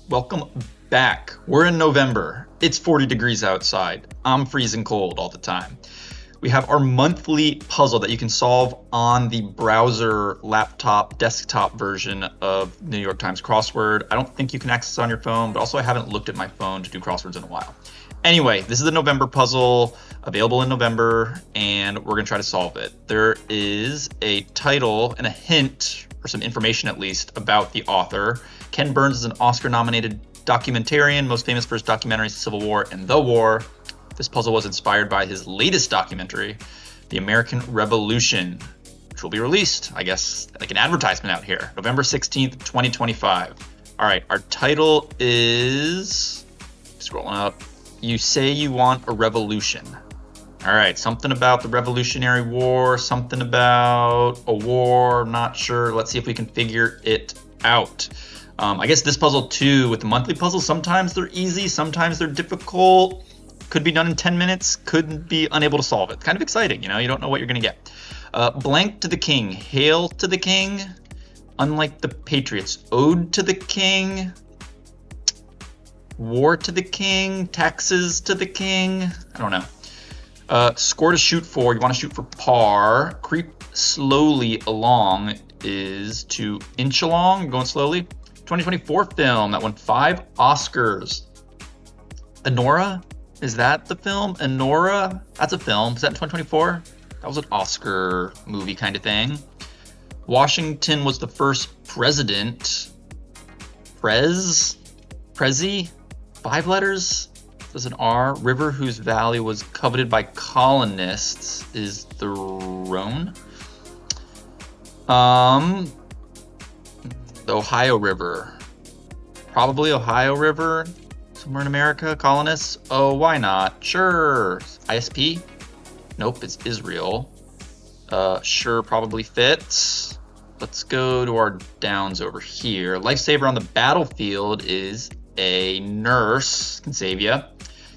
welcome back. We're in November. It's 40 degrees outside. I'm freezing cold all the time. We have our monthly puzzle that you can solve on the browser, laptop, desktop version of New York Times Crossword. I don't think you can access it on your phone, but also I haven't looked at my phone to do crosswords in a while. Anyway, this is the November puzzle, available in November, and we're going to try to solve it. There is a title and a hint, or some information at least, about the author. Ken Burns is an Oscar-nominated documentarian, most famous for his documentaries Civil War and The War. This puzzle was inspired by his latest documentary, The American Revolution, which will be released, I guess, like an advertisement out here, November 16th, 2025. All right, our title is, scrolling up, You Say You Want a Revolution. All right, something about the Revolutionary War, something about a war, not sure. Let's see if we can figure it out. I guess this puzzle too, with the monthly puzzles, sometimes they're easy, sometimes they're difficult. Could be done in 10 minutes, could be unable to solve it. Kind of exciting, you don't know what you're gonna get. Blank to the king, hail to the king, unlike the Patriots, ode to the king, war to the king, taxes to the king, I don't know. Score to shoot for, you wanna shoot for par. Creep slowly along is to inch along, going slowly. 2024 film that won 5 Oscars. Anora? Is that the film? Anora? That's a film. Is that in 2024? That was an Oscar movie kind of thing. Washington was the first president. Prezi? 5 letters? There's an R. River whose valley was coveted by colonists is the Rhone. The Ohio River. Probably Ohio River. Somewhere in America, colonists. Oh, why not? Sure. ISP? Nope, it's Israel. Sure, probably fits. Let's go to our downs over here. Lifesaver on the battlefield is a nurse. Can save you.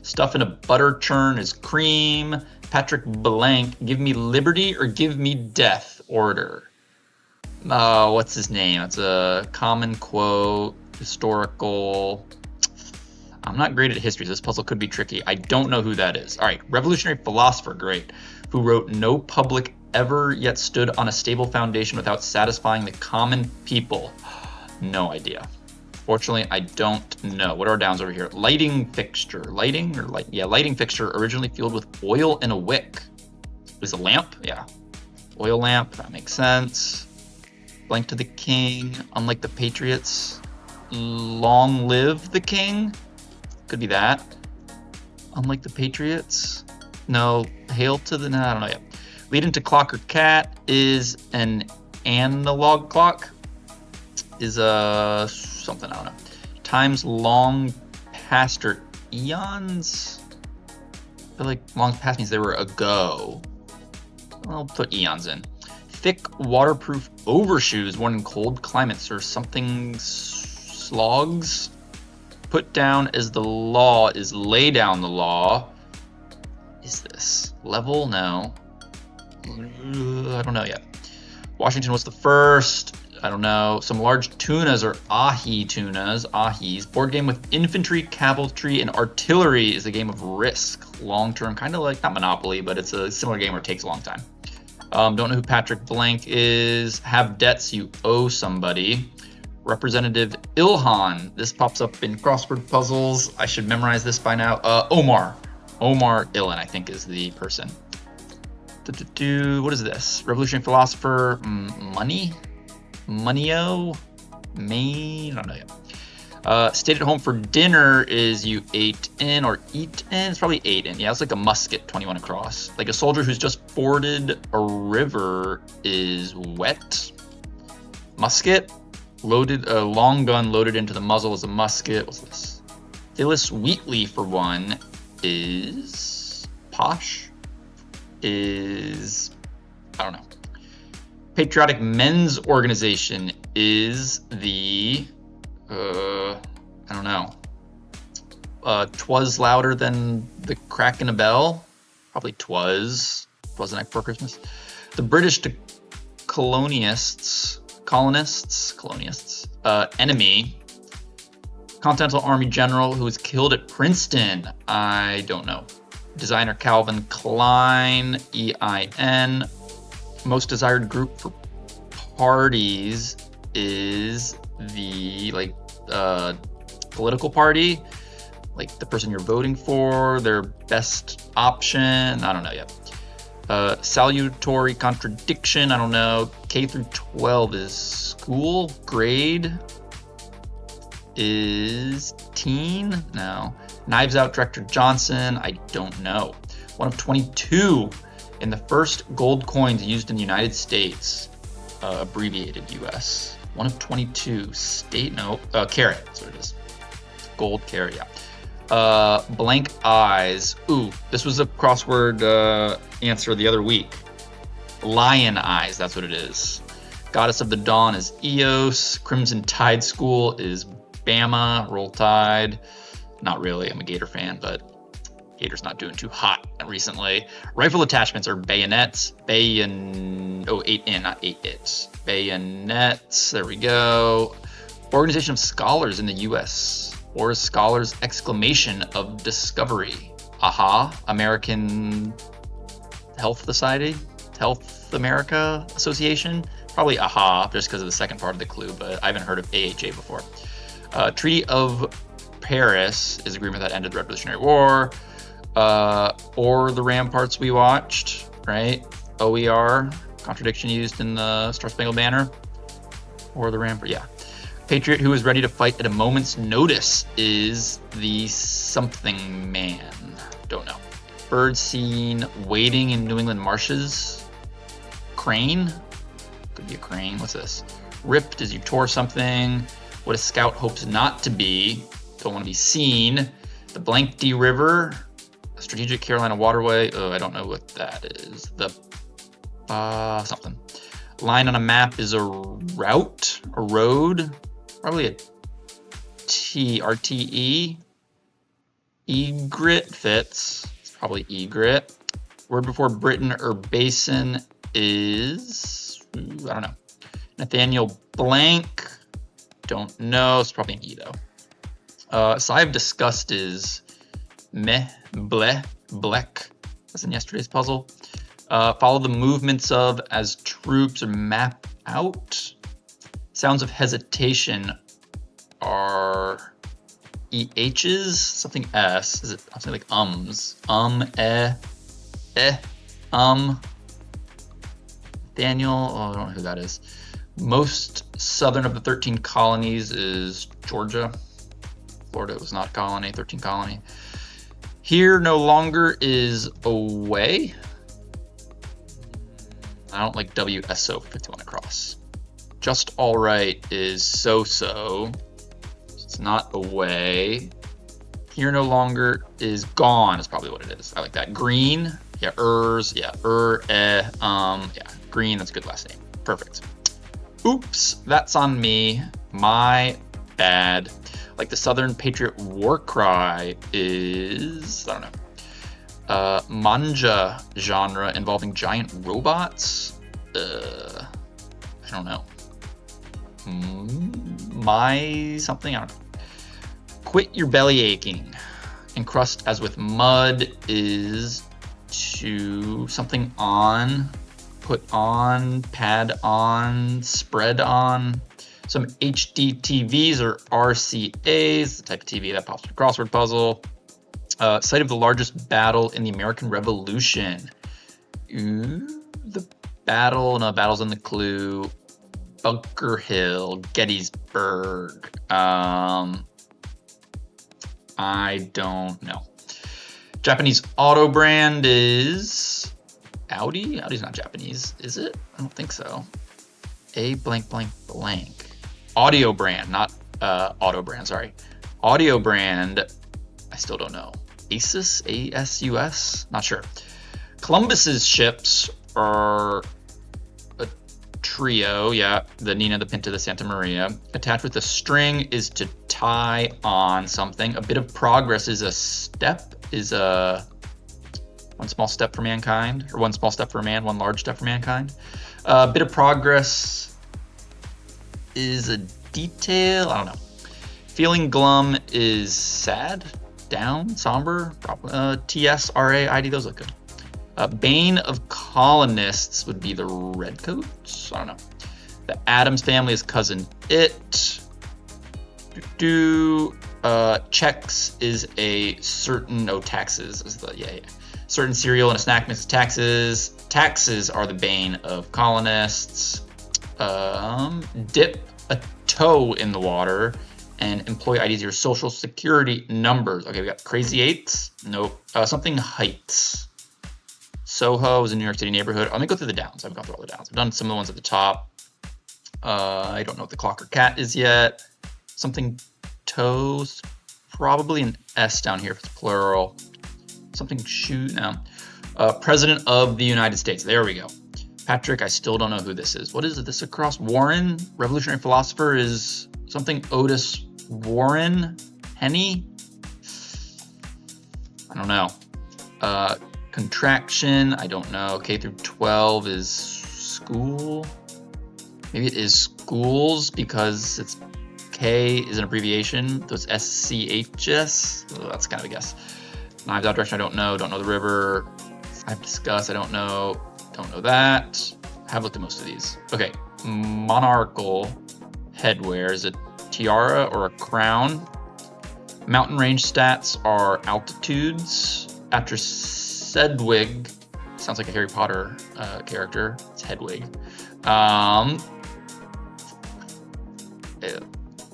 Stuff in a butter churn is cream. Patrick Blank, give me liberty or give me death order. What's his name? It's a common quote, historical. I'm not great at history, so this puzzle could be tricky. I don't know who that is. All right, revolutionary philosopher, great, who wrote, no public ever yet stood on a stable foundation without satisfying the common people. No idea. Fortunately, I don't know. What are our downs over here? Lighting fixture. Lighting fixture originally fueled with oil and a wick. Is a lamp? Yeah. Oil lamp, that makes sense. Blank to the king, unlike the Patriots. Long live the king? Could be that. Unlike the Patriots. No, hail to the, I don't know yet. Lead into clock or cat is an analog clock. Is a something, I don't know. Times long past or eons? I feel like long past means they were ago. I'll put eons in. Thick waterproof overshoes worn in cold climates or something slogs. Put down as the law is lay down the law. Is this level? No. I don't know yet. Washington was the first. I don't know. Some large tunas or ahi tunas, ahis. Board game with infantry, cavalry, and artillery is a game of Risk. Long term, kind of like, not Monopoly, but it's a similar game where it takes a long time. Don't know who Patrick Blank is. Have debts you owe somebody. Representative Ilhan. This pops up in crossword puzzles. I should memorize this by now. Omar Ilhan, I think, is the person. What is this? Revolutionary philosopher. Money? Moneyo? I don't know yet. Stayed at home for dinner is you ate in or eat in. It's probably ate in. Yeah, it's like a musket, 21 across. Like a soldier who's just forded a river is wet. Musket? Loaded, a long gun loaded into the muzzle is a musket. What's this? Phyllis Wheatley, for one, is posh. Is, I don't know. Patriotic Men's Organization is the, I don't know. Twas louder than the crack in a bell. Probably twas. Twas the night before Christmas. The British colonists, enemy. Continental Army general who was killed at Princeton. I don't know. Designer Calvin Klein, EIN. Most desired group for parties is the political party, like the person you're voting for, their best option. I don't know yet. Salutary contradiction. I don't know. K through 12 is school. Grade is teen. No. Knives Out director Johnson. I don't know. One of 22 in the first gold coins used in the United States. Abbreviated US. One of 22. State, no. Carat. That's what it is. Gold carat, yeah. Blank eyes. Ooh, this was a crossword answer the other week. Lion eyes, that's what it is. Goddess of the Dawn is Eos. Crimson Tide School is Bama. Roll Tide. Not really, I'm a Gator fan, but Gator's not doing too hot recently. Rifle attachments are bayonets. 8in, not 8it. Bayonets, there we go. Organization of Scholars in the US. Or Scholars Exclamation of Discovery. AHA, American Health Society? Health America Association? Probably AHA, just because of the second part of the clue, but I haven't heard of AHA before. Treaty of Paris is agreement that ended the Revolutionary War. Or the ramparts we watched, right? OER, contradiction used in the Star Spangled Banner. Or the rampart, yeah. Patriot who is ready to fight at a moment's notice is the something man. Don't know. Bird seen wading in New England marshes. Crane? Could be a crane. What's this? Ripped as you tore something. What a scout hopes not to be. Don't want to be seen. The Blank D River. Strategic Carolina Waterway. Oh, I don't know what that is. The something. Line on a map is a route, a road. Probably a RTE. Egret fits. It's probably egret. Word before Britain or basin is, I don't know. Nathaniel Blank. Don't know. It's probably an E though. Sigh of disgust is meh, bleh, bleck. That's in yesterday's puzzle. Follow the movements of as troops or map out. Sounds of hesitation are EHs, something S. Is it something like ums? Daniel, oh, I don't know who that is. Most southern of the 13 colonies is Georgia. Florida was not a colony, 13 colony. Here no longer is away. I don't like WSO 51 across. Just all right is so-so. It's not away. Here no longer is gone is probably what it is. I like that. Green, yeah, yeah, yeah, green, that's a good last name. Perfect. Oops, that's on me. My bad. Like the Southern Patriot war cry is, I don't know. Manja genre involving giant robots. I don't know. My something, I don't know. Quit your belly aching. Encrust as with mud is to something on, put on, pad on, spread on. Some HD TVs or RCAs, the type of TV that pops with a crossword puzzle. Site of the largest battle in the American Revolution. Ooh, the battle, no, battle's in the clue. Bunker Hill, Gettysburg. I don't know. Japanese auto brand is Audi? Audi's not Japanese, is it? I don't think so. A blank blank blank. Audio brand, not auto brand, sorry. Audio brand, I still don't know. Asus, A-S-U-S? Not sure. Columbus's ships are a trio, yeah. The Nina, the Pinta, the Santa Maria. Attached with a string is to tie on something. A bit of progress is a step, is a one small step for mankind, or one small step for man, one large step for mankind. A bit of progress is a detail, I don't know. Feeling glum is sad, down, somber. TSRAID, those look good. Bane of colonists would be the redcoats. I don't know. The Addams family is cousin it. Checks is a certain taxes is the certain cereal and a snack mix taxes. Taxes are the bane of colonists. Dip a toe in the water, and employee IDs are your social security numbers. Okay, we got crazy eights. Nope. Something heights. Soho is a New York City neighborhood. Let me go through the downs. I've gone through all the downs. I've done some of the ones at the top. I don't know what the clock or cat is yet. Something toes. Probably an S down here if it's plural. Something shoe. No. President of the United States. There we go. Patrick, I still don't know who this is. What is this across? Warren, revolutionary philosopher, is something Otis Warren? Henny? I don't know. Contraction, I don't know. K through 12 is school. Maybe it is schools because it's K is an abbreviation. So it's SCHS. Oh, that's kind of a guess. Knives Out direction, I don't know. Don't know the river. I've discussed, I don't know. Don't know that. I have looked at most of these. Okay, monarchical headwear. Is it tiara or a crown? Mountain range stats are altitudes. After Sedwig, sounds like a Harry Potter character. It's Hedwig.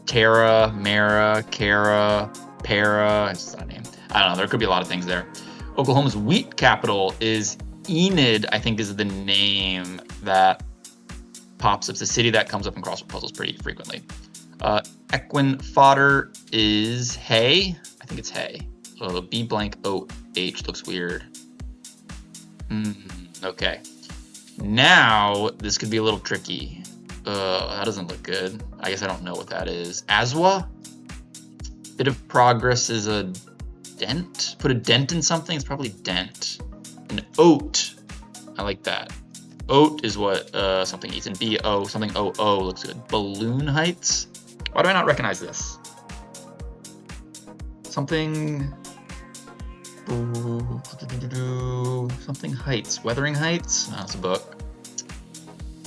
Tara, Mara, Kara, Para. It's not a name. I don't know. There could be a lot of things there. Oklahoma's wheat capital is Enid, I think, is the name that pops up. It's a city that comes up in crossword puzzles pretty frequently. Equine fodder is hay. I think it's hay. So B blank OH looks weird. Okay. Now this could be a little tricky. That doesn't look good. I guess I don't know what that is. Aswa? Bit of progress is a dent. Put a dent in something. It's probably dent. An oat. I like that. Oat is what something eats. And B-O, something O-O looks good. Balloon heights. Why do I not recognize this? Something heights. Wuthering Heights? No, it's a book.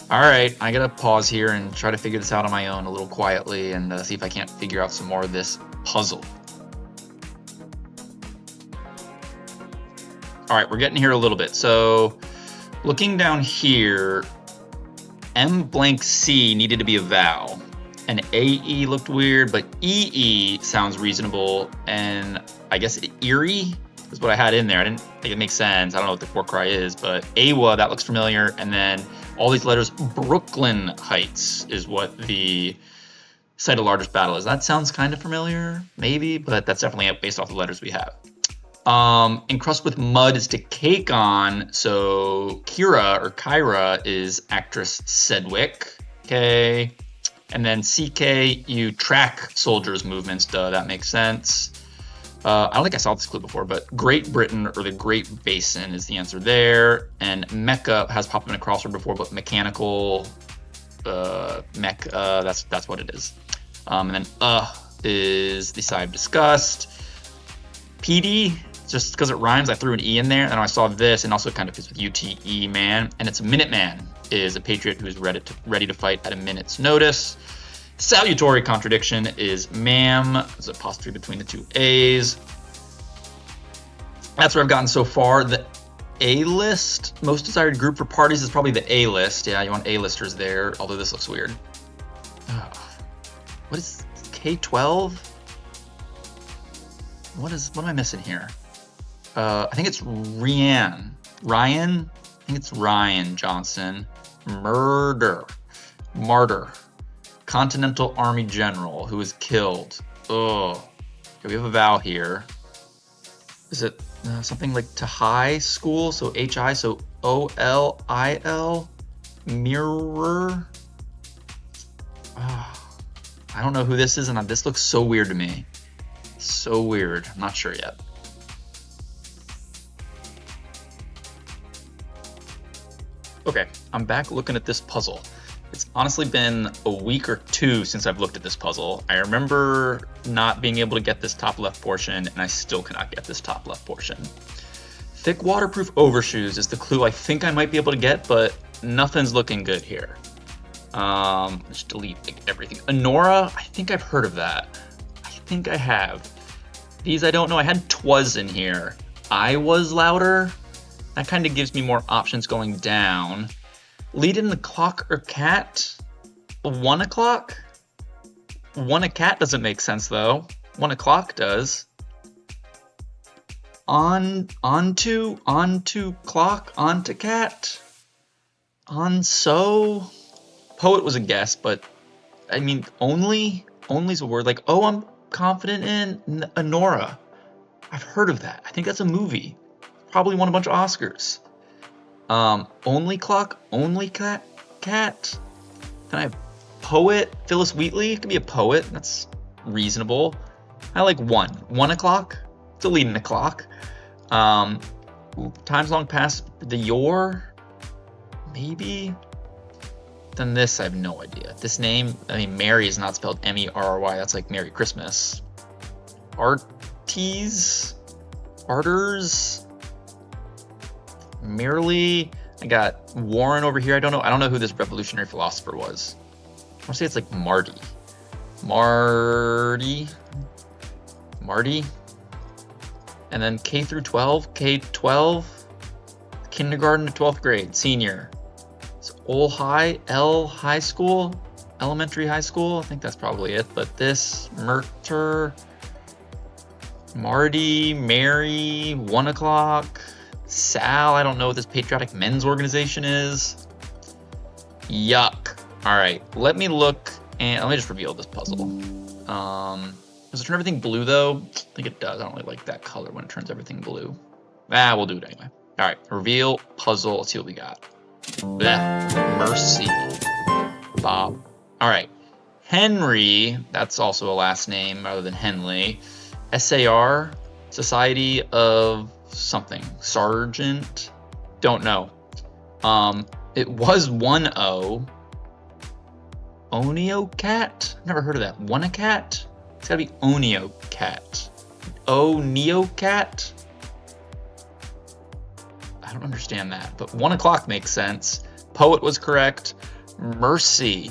All right, I gotta pause here and try to figure this out on my own a little quietly and see if I can't figure out some more of this puzzle. All right, we're getting here a little bit. So looking down here, M blank C needed to be a vowel. And AE looked weird, but EE sounds reasonable. And I guess Erie is what I had in there. I didn't think it makes sense. I don't know what the war cry is, but AWA, that looks familiar. And then all these letters, Brooklyn Heights is what the site of largest battle is. That sounds kind of familiar, maybe, but that's definitely based off the letters we have. Encrust with mud is to cake on, so Kira or Kyra is actress Sedgwick. Okay. And then CK, you track soldiers' movements. Duh, that makes sense. I don't think I saw this clue before, but Great Britain or the Great Basin is the answer there. And Mecca has popped up in a crossword before, but mechanical mech, that's what it is. And then is the side I've discussed. PD, just because it rhymes, I threw an E in there, and I saw this, and also it kind of fits with UTE man, and it's a Minuteman, is a patriot who's ready to fight at a minute's notice. Salutary contradiction is ma'am. There's an apostrophe between the two A's. That's where I've gotten so far. The A-list, most desired group for parties is probably the A-list. Yeah, you want A-listers there, although this looks weird. What is K-12? What am I missing here? I think it's Ryan. I think it's Ryan Johnson. Martyr. Continental Army General who was killed. Oh, okay, we have a vowel here. Is it something like to high school? So H-I, so O-L-I-L? Mirror? Oh, I don't know who this is, and this looks so weird to me. So weird. I'm not sure yet. Okay, I'm back looking at this puzzle. It's honestly been a week or two since I've looked at this puzzle. I remember not being able to get this top left portion, and I still cannot get this top left portion. Thick waterproof overshoes is the clue I think I might be able to get, but nothing's looking good here. Let's delete everything. Honora, I think I've heard of that. I think I have. These I don't know. I had twas in here. I was louder. That kind of gives me more options going down. Lead in the clock or cat? 1 o'clock? 1 a cat doesn't make sense though. 1 o'clock does. Onto clock, onto cat. On so. Poet was a guess, but I mean only's a word. Like, oh, I'm confident in Honora. I've heard of that. I think that's a movie. Probably won a bunch of Oscars. Only clock, only cat. Then I have poet, Phyllis Wheatley. It could be a poet. That's reasonable. I like 1 o'clock. It's a lead in the clock. Time's long past the yore. Maybe. Then this, I have no idea. This name, I mean, Mary is not spelled M-E-R-R-Y. That's like Merry Christmas. Arters. Merely. I got Warren over here. I don't know who this revolutionary philosopher was. I want to say it's like Marty. And then K through 12. K-12. Kindergarten to 12th grade. Senior. So high school. Elementary high school. I think that's probably it. But this, Merter. Marty, Mary, 1 o'clock. Sal, I don't know what this patriotic men's organization is. Yuck. All right, let me look and let me just reveal this puzzle. Does it turn everything blue though? I think it does. I don't really like that color when it turns everything blue. We'll do it anyway. All right, reveal puzzle. Let's see what we got. Blech. Mercy. Bob. All right, Henry. That's also a last name rather than Henley. SAR, Society of something. Sergeant? Don't know. It was 1-0. Onio cat? Never heard of that. One a cat? It's gotta be Onio cat. Onio cat? I don't understand that, but 1 o'clock makes sense. Poet was correct. Mercy.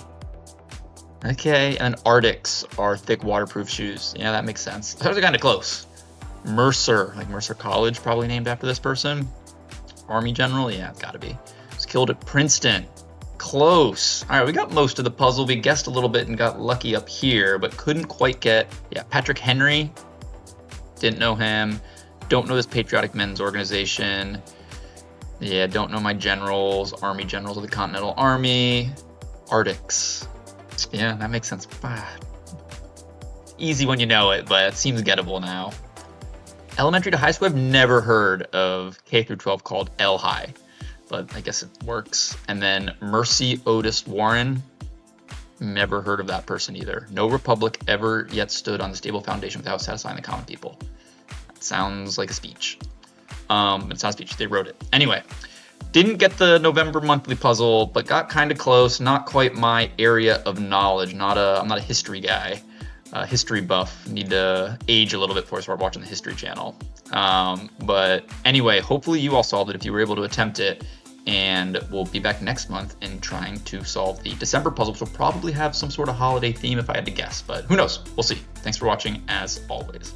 Okay, and then Arctics are thick waterproof shoes. Yeah, that makes sense. Those are kind of close. Mercer, like Mercer College, probably named after this person. Army general, yeah, it's gotta be. Was killed at Princeton. Close. All right, we got most of the puzzle. We guessed a little bit and got lucky up here, but couldn't quite get, Patrick Henry. Didn't know him. Don't know this patriotic men's organization. Yeah, don't know my generals, Army generals of the Continental Army. Arctics. Yeah, that makes sense. Easy when you know it, but it seems gettable now. Elementary to high school, I've never heard of K through 12 called L High, but I guess it works. And then Mercy Otis Warren, never heard of that person either. No republic ever yet stood on the stable foundation without satisfying the common people. That sounds like a speech. It's not a speech, they wrote it. Anyway, didn't get the November monthly puzzle, but got kind of close. Not quite my area of knowledge. I'm not a history guy. History buff. Need to age a little bit before I start watching the History Channel. But anyway, hopefully you all solved it if you were able to attempt it. And we'll be back next month in trying to solve the December puzzle, which will probably have some sort of holiday theme if I had to guess. But who knows? We'll see. Thanks for watching, as always.